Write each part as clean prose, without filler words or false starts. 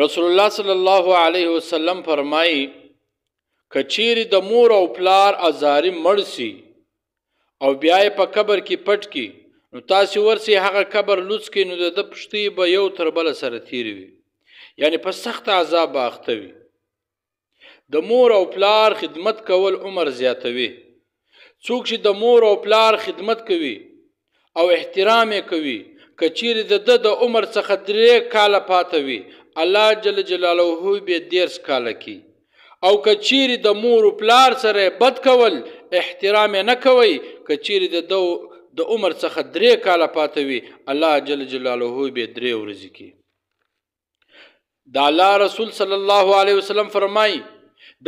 رسول الله صلی الله علیه وسلم فرمایي کچیر د مور او پلار ازاری مرسی او بیا په قبر کې پټ کی نو تاسو ورسي هغه قبر لوڅ کې نو د پښتي به یو تر بل سره تیر وي یعنی په سخت عذاب اختوي د مور او پلار خدمت کول عمر زیاتوي څوک چې د مور او پلار خدمت کوي او احترام کوي کچیر د عمر څخه 3 کاله پاتوي الله جل جلاله به 10 کاله کی او کچیر د مور او پلار سره بد کول احترام نه کوي کچیر د عمر څخه 3 کاله پاتوي الله جل جلاله به 3 ورځې کی د الله رسول صلی الله علیه وسلم فرمای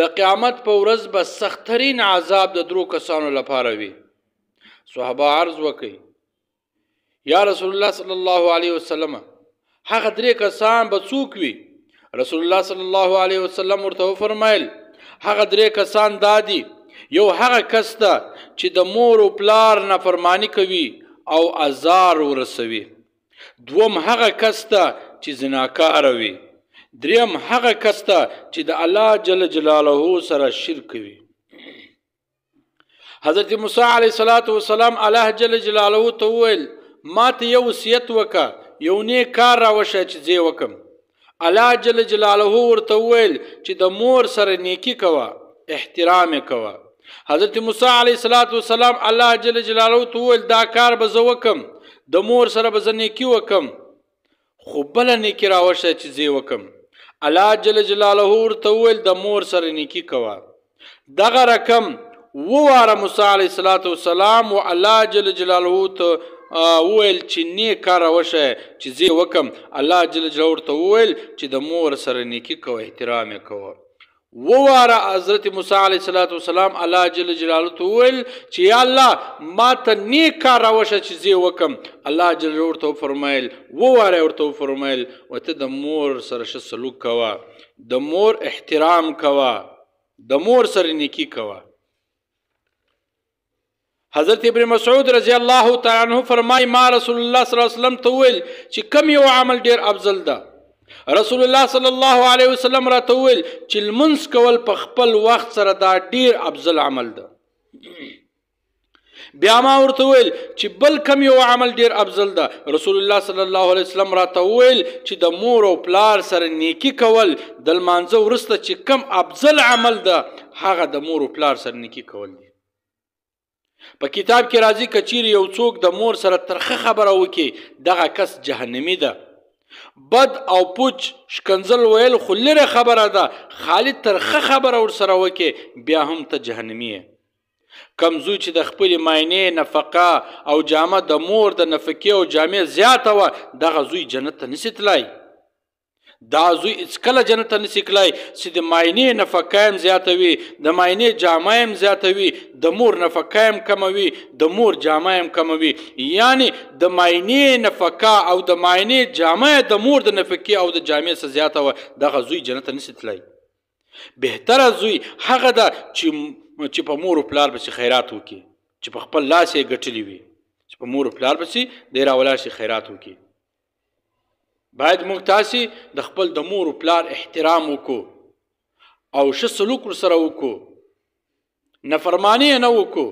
د قیامت په ورځ به سخترین عذاب د درو کسانو لپاره وي صحابه عرض وکي یا رسول الله صلی الله علیه وسلم هغه 3 کسان به څوک وي رسول الله صلی الله علیه وسلم ورته فرمایل هغه 3 کسان دادي یو هغه کس ته چې د مور او پلار نافرمانی کوي او ازار ورسوي دوم هغه کس ته چې زناکار وي دریم هغه کس ته چې د الله جل جلاله سره شرک کوي حضرت موسی علیه السلام الله جل جلاله ته ویل ما ته یو وصیت وکړه یو نیک کار راوشه چې زه وکم الله جل جلاله ورته ویل چې د مور سره نیکی کوه احترام کوه حضرت موسی علیه السلام الله جل جلاله ته ویل دا کار به زه وکم د مور سره به زه نیکی وکم خو بله نیکی راوشه چې زه وکم الله جل جلاله ورته ویل د مور سره نیکی کوه دغه رقم وواره موسی علیه السلام و الله جل جلاله ته ویل چې نیک کار وشه چې زه وکم الله جل جلاله ورته ویل چې د مور سره نیکی کوه احترام کوه وواره حضرت موسی علیه السلام الله جل جلاله ته ویل چې یا الله ما ته نیک کار وشه چې زه وکم الله جل جلاله ورته فرمایل وواره ورته فرمایل وته د مور سره ښه سلوک کوه د مور احترام کوه د مور سره نیکی کوه حضرت ابن مسعود رضی الله تعالی عنہ فرمای ما رسول الله صلی الله علیه وسلم ته ویل چې کم یو عمل ډیر افضل ده رسول الله صلی الله علیه وسلم را ته ویل چې المنس کول په خپل وخت سره دا ډیر افضل عمل ده بیا ما ورته ویل چې بل کم یو عمل ډیر افضل ده رسول الله صلی الله علیه وسلم را ته ویل چې د مور او پلار سره نیکی کول د لمانځه وروسته چې کم افضل عمل ده هغه د مور او پلار سره نیکی کول دي په کتاب کې راځي کچیر یو څوک د مور سره ترخه خبره وکي دغه کس جهنمی ده بد او پوچ شکنزل ویل خو لرې خبره ده خالد ترخه خبره ورسره وکي بیا هم ته جهنمی یې کم زوی چې د خپلې معاینې نفقه او جامه د مور د نفقې او جامې زیاته وه دغه زوی جنت ته نسي تلای دا زوی هیڅکله جنت ته نسي تلای چې د معاینې نفقه هم زیاته وي د معاینې جامه هم زیاته وي د مور نفقه هم کمه وي د مور جامه هم کمه وي یعنی د معاینې نفقه او د معاینې جامه د مور د نفقې او د جامې څخه زیاته وه دغه زوی جنت ته نسي تلای بهتره زوی هغه ده چې په مور او پلار پسې خیرات وکړي چې په خپل لاس یې ګټلی وي چې په مور او پلار پسې دی راولاړ شي خیرات وکړي باید موږ تاسې د خپل د مور او پلار احترام وکړو او ښه سلوک ورسره وکړو نافرماني یې نه وکړو